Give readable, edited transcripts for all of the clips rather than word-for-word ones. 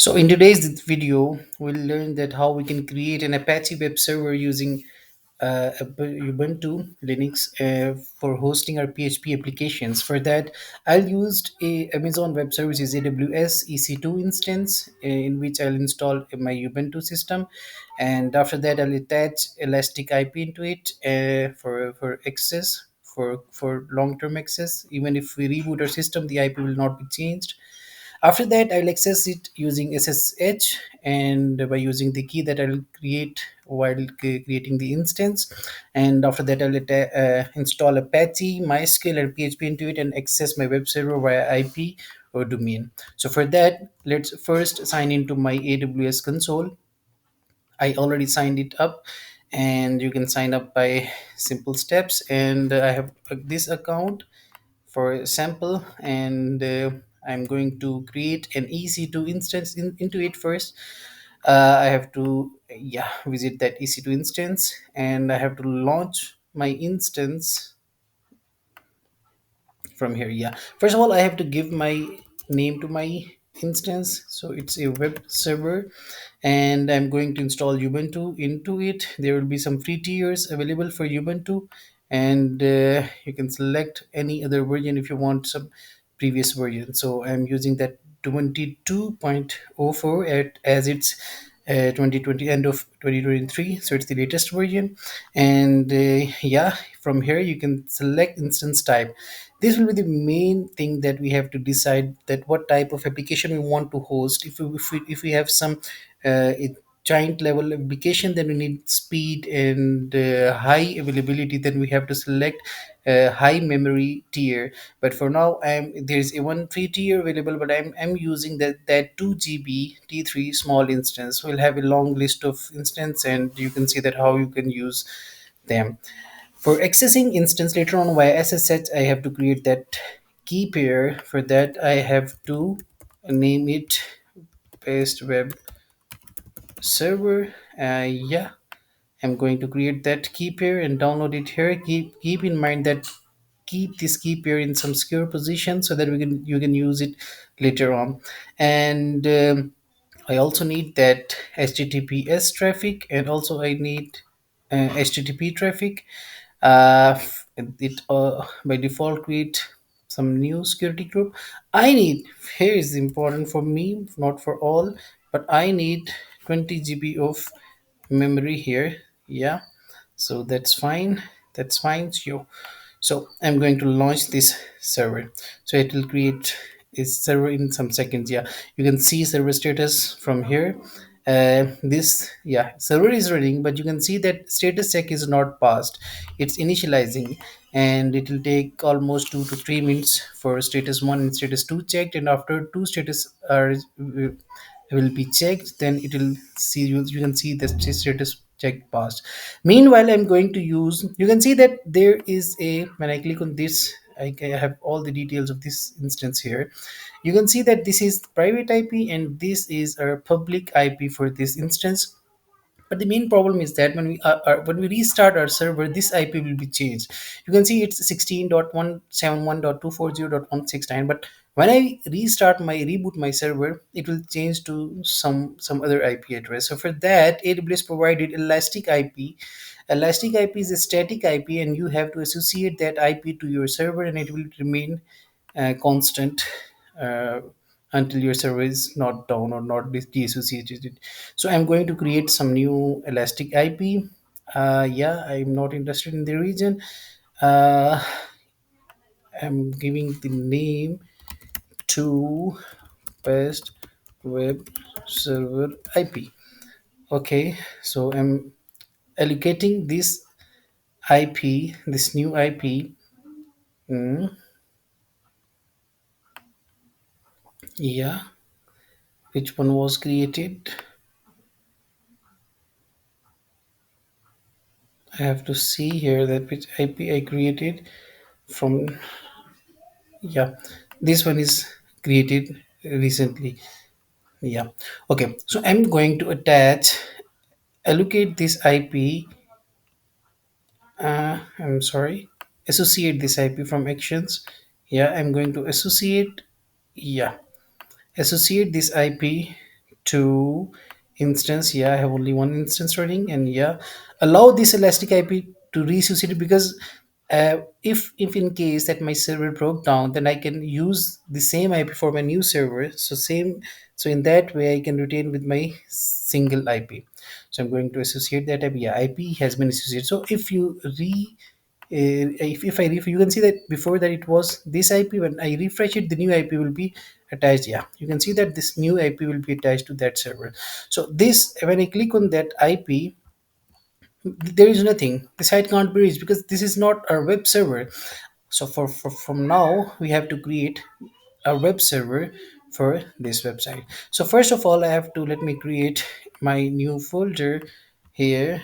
So in today's video, we'll learn that how we can create an Apache web server using Ubuntu Linux for hosting our PHP applications. For that, I'll use a Amazon Web Services AWS EC2 instance in which I'll install my Ubuntu system, and after that I'll attach Elastic IP into it for access for long-term access. Even if we reboot our system, the IP will not be changed. After that, I'll access it using SSH and by using the key that I'll create while creating the instance. And after that, I'll install Apache, MySQL, and PHP into it and access my web server via IP or domain. So for that, let's first sign into my AWS console. I already signed it up, and you can sign up by simple steps. And I have this account for sample, and I'm going to create an EC2 instance into it first. I have to visit that EC2 instance, and I have to launch my instance from here. Yeah, first of all, I have to give my name to my instance, so it's a web server, and I'm going to install Ubuntu into it. There will be some free tiers available for Ubuntu, and you can select any other version if you want some previous version. So I'm using that 22.04 as it's 2020 end of 2023, so it's the latest version. And from here you can select instance type. This will be the main thing that we have to decide, that what type of application we want to host. If we have some giant level application, then we need speed and high availability, then we have to select high memory tier. But for now, there's a one free tier available, but I'm using that 2 GB T3 small instance. We'll have a long list of instance, and you can see that how you can use them. For accessing instance later on via SSH, I have to create that key pair. For that, I have to name it paste web server. I'm going to create that key pair and download it here. Keep in mind that keep this key pair in some secure position so that we can you can use it later on. And I also need that HTTPS traffic, and also I need HTTP traffic. It by default create some new security group. I need, here is important for me, not for all, but I need 20 GB of memory here. Yeah, so that's fine. That's fine. So I'm going to launch this server. So it will create a server in some seconds. Yeah, you can see server status from here. This, yeah, server is running, but you can see that status check is not passed. It's initializing, and it will take almost 2 to 3 minutes for status 1 and status 2 checked. And after two status are will be checked, then it will see, you can see the status check passed. Meanwhile, I'm going to use, you can see that there is a, when I click on this, I have all the details of this instance here. You can see that this is private IP and this is our public IP for this instance. But the main problem is that when we restart our server, this IP will be changed. You can see it's 16.171.240.169. But when I reboot my server, it will change to some other IP address. So for that, AWS provided Elastic IP. Elastic IP is a static IP, and you have to associate that IP to your server, and it will remain constant uh, until your server is not down or not deassociated. So I'm going to create some new Elastic IP. I'm not interested in the region. uh, I'm giving the name to best web server IP. Okay, so I'm allocating this IP, this new IP. mm, yeah, which one was created? I have to see here that which IP I created from. Yeah, this one is created recently. Yeah. Okay, so I'm going to allocate this IP. I'm sorry, associate this IP from actions. Yeah, I'm going to associate. Yeah, associate this IP 2 instance. Yeah, I have only one instance running, and yeah, allow this elastic IP to resuscitate, because if in case that my server broke down, then I can use the same IP for my new server. So in that way I can retain with my single IP. So I'm going to associate that IP. Yeah, IP has been associated. So if you if you can see that before that it was this IP. When I refresh it, the new IP will be attached. Yeah, you can see that this new IP will be attached to that server. So this, when I click on that IP, there is nothing. The site can't be reached because this is not our web server. So for from now we have to create a web server for this website. So first of all, I have to let me create my new folder here.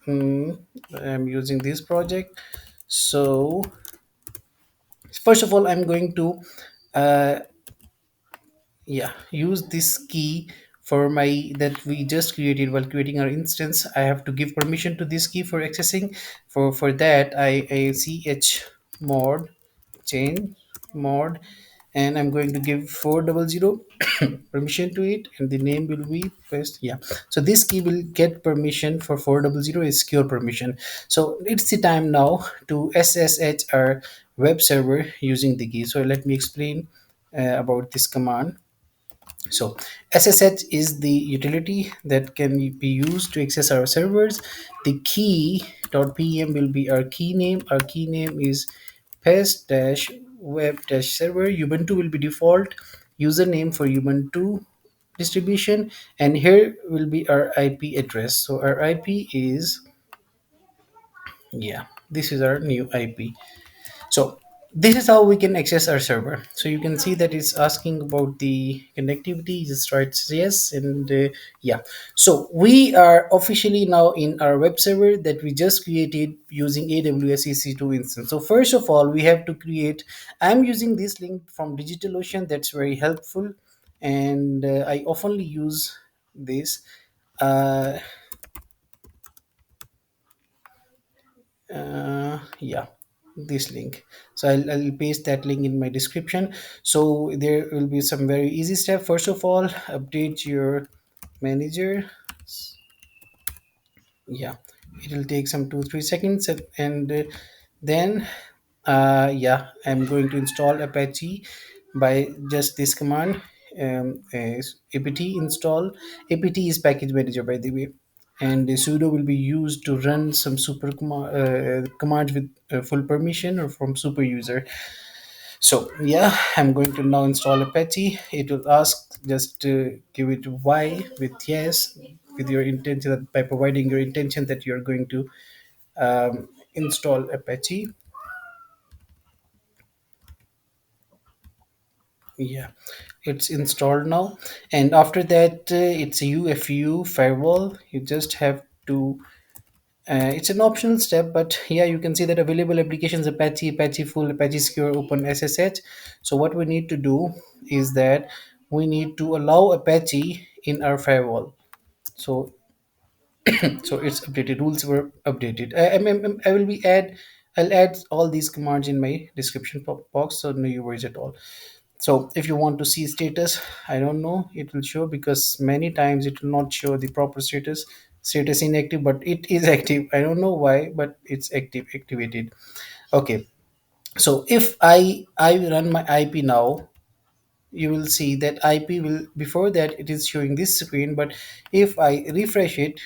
Hmm, I'm using this project. So first of all, I'm going to uh, yeah, use this key for my that we just created while creating our instance. I have to give permission to this key for accessing. For that, I chmod chain mod, and I'm going to give 400 permission to it, and the name will be first. Yeah, so this key will get permission for 400 is secure permission. So it's the time now to ssh our web server using the key. So let me explain about this command. So SSH is the utility that can be used to access our servers. The key.pem will be our key name. Our key name is pest-web-server. Ubuntu will be default username for Ubuntu distribution, and here will be our IP address. So our IP is, yeah, this is our new IP. So this is how we can access our server. So you can see that it's asking about the connectivity. Just write yes, and yeah. So we are officially now in our web server that we just created using AWS EC2 Instance. So first of all, we have to create. I'm using this link from DigitalOcean. That's very helpful, and I oftenly use this. Uh, yeah, this link. So I'll paste that link in my description. So there will be some very easy step. First of all, update your manager. Yeah, it will take some 2 3 seconds, and then yeah, I'm going to install Apache by just this command. Apt install. Apt is package manager, by the way, and the sudo will be used to run some commands with full permission or from super user. So yeah, I'm going to now install Apache. It will ask, just give it y with yes, with your intention, by providing your intention that you're going to install Apache. Yeah, it's installed now, and after that it's a UFU firewall. You just have to it's an optional step, but yeah, you can see that available applications: Apache, Apache Full, Apache Secure, Open SSH. So what we need to do is that we need to allow Apache in our firewall. So so it's updated. Rules were updated. I will be add. I'll add all these commands in my description box, so no worries at all. So if you want to see status, I don't know, it will show, because many times it will not show the proper status inactive, but it is active. I don't know why, but it's activated. Okay, so if I run my IP now, you will see that IP will, before that it is showing this screen, but if I refresh it,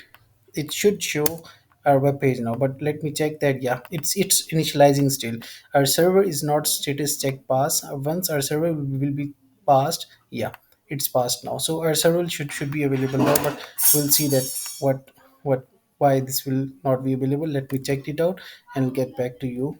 it should show our web page now. But let me check that. Yeah, it's initializing still. Our server is not status check pass. Once our server will be passed, yeah, it's passed now. So our server should be available now, but we'll see that what why this will not be available. Let me check it out and get back to you.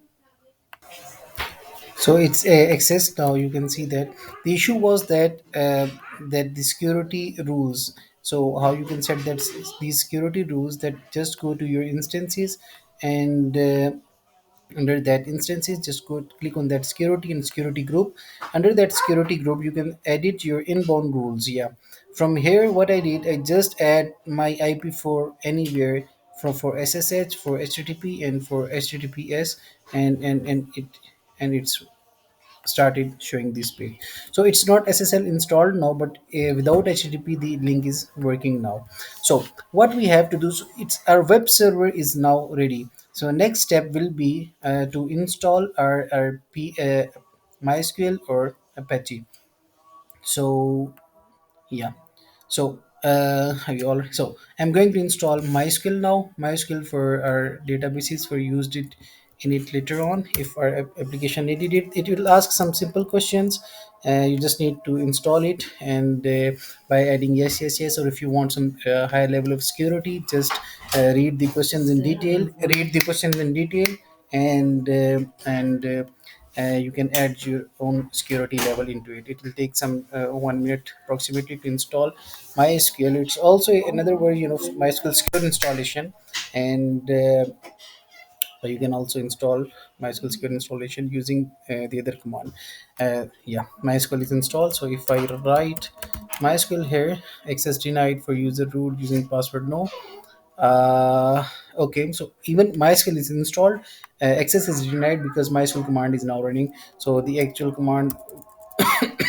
So it's accessed now. You can see that the issue was that that the security rules. So how you can set that these security rules that just go to your instances, and under that instances just go click on that security and security group. Under that security group you can edit your inbound rules. Yeah, from here what I did, I just add my IP for anywhere, for SSH, for HTTP, and for HTTPS, and it and it's started showing this page. So it's not SSL installed now, but without HTTP the link is working now. So what we have to do, so it's our web server is now ready. So next step will be to install our MySQL or Apache. So yeah. So have you all? So I'm going to install MySQL now. MySQL for our databases for used it in it later on. If our application needed it, it will ask some simple questions. You just need to install it, and by adding yes, yes, yes, or if you want some higher level of security, just read the questions in detail. Read the questions in detail, and you can add your own security level into it. It will take some 1 minute approximately to install MySQL. It's also another version of MySQL secure installation, and you can also install MySQL secure installation using the other command. Yeah, MySQL is installed. So if I write MySQL here, access denied for user root using password no. Okay, so even MySQL is installed, access is denied because MySQL command is now running. So the actual command,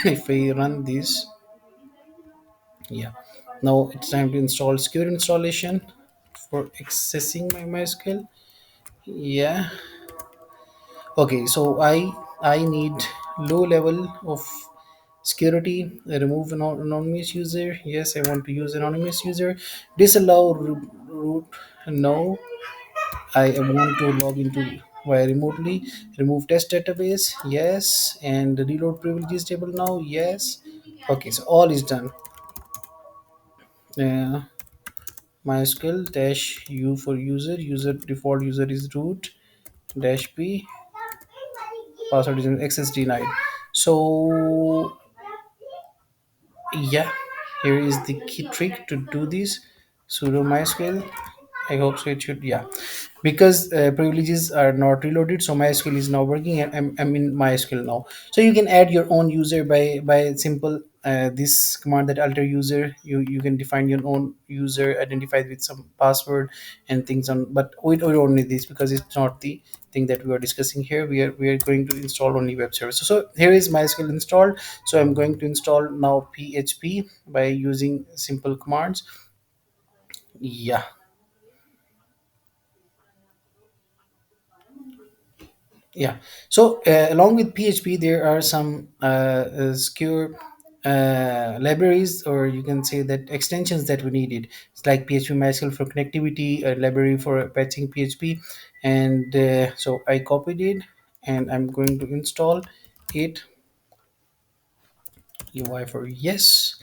if I run this, yeah, now it's time to install secure installation for accessing my MySQL. Yeah, okay, so I need low level of security. Remove anonymous user. Yes, I want to use anonymous user. Disallow root. No, I want to log into via remotely. Remove test database. Yes, and reload privileges table now. Yes. Okay, so all is done. Uh, MySQL dash u for user. User default user is root dash p. Password is access denied. So yeah, here is the key trick to do this. Sudo mysql. I hope so. It should, yeah, because privileges are not reloaded, so MySQL is now working, and I'm in MySQL now. So you can add your own user by simple this command, that alter user. You can define your own user identified with some password and things on. But we don't need this because it's not the thing that we are discussing here. We are going to install only web services. So here is MySQL installed. So I'm going to install now PHP by using simple commands. Yeah. Yeah. So along with PHP, there are some secure libraries, or you can say that extensions that we needed. It's like PHP-mysql for connectivity, a library for patching PHP, and so I copied it, and I'm going to install it. UI for yes,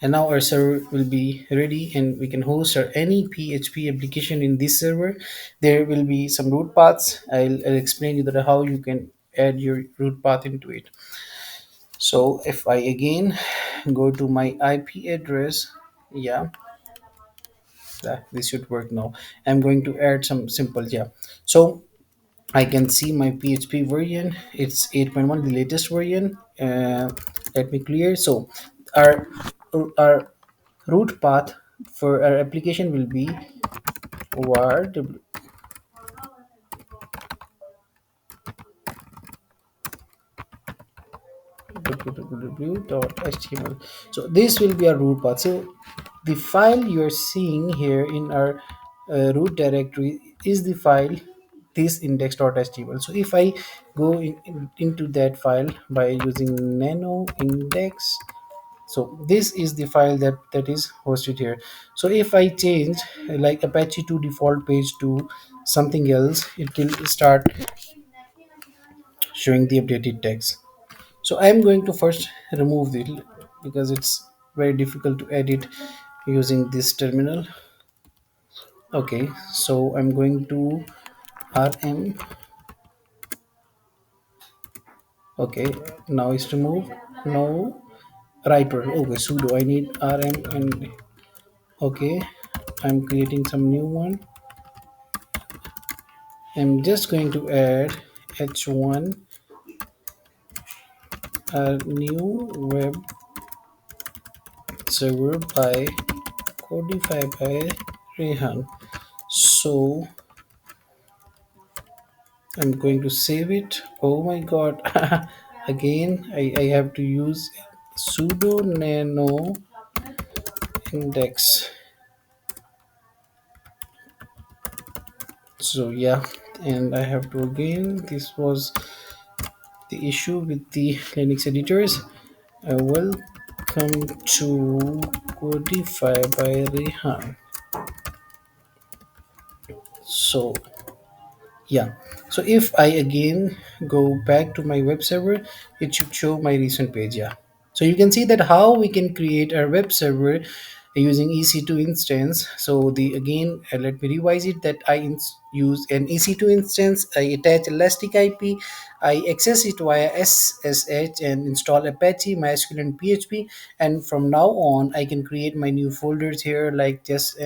and now our server will be ready, and we can host our any PHP application in this server. There will be some root paths. I'll explain you that how you can add your root path into it. So if I again go to my IP address, yeah, this should work now. I'm going to add some simple, yeah. So I can see my PHP version. It's 8.1, the latest version. Let me clear. So our our root path for our application will be var www.html. So this will be our root path. So the file you are seeing here in our root directory is the file this index.html. So if I go into that file by using nano index, so this is the file that is hosted here. So if I change like Apache to default page to something else, it will start showing the updated text. So I'm going to first remove it because it's very difficult to edit using this terminal. Okay, so I'm going to rm. Okay, now it's removed. Now right word. Okay, sudo. I need rm, and okay, I'm creating some new one. I'm just going to add h1, a new web server by Codify by Rehan. So I'm going to save it. Oh my god. again I have to use sudo nano index. So yeah, and I have to again, this was the issue with the Linux editors. Welcome to Codify by Rehan. So yeah, so if I again go back to my web server, it should show my recent page. Yeah, so you can see that how we can create our web server using EC2 instance. So the again, let me revise it, that use an EC2 instance, I attach elastic IP, I access it via SSH and install Apache, MySQL and PHP, and from now on I can create my new folders here, like just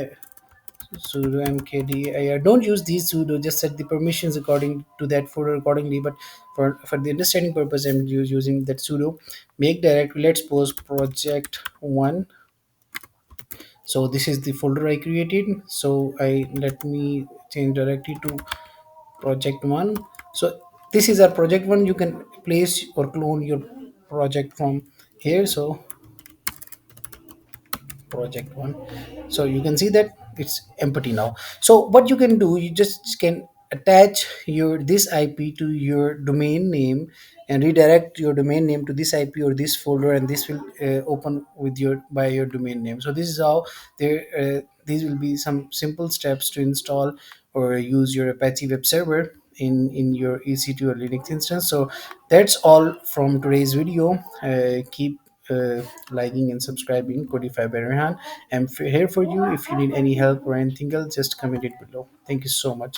sudo mkd. I don't use these sudo, just set the permissions according to that folder accordingly, but for the understanding purpose I'm using that sudo make directory. Let's suppose project one. So this is the folder I created, so I let me change directly to project one. So this is our project one. You can place or clone your project from here. So project one, so you can see that it's empty now. So what you can do, you just can attach your this IP to your domain name and redirect your domain name to this IP or this folder, and this will open with your by your domain name. So this is how there these will be some simple steps to install or use your Apache web server in your EC2 or Linux instance. So that's all from today's video. Keep liking and subscribing Codify by Rehan. I'm here for you. If you need any help or anything else, just comment it below. Thank you so much.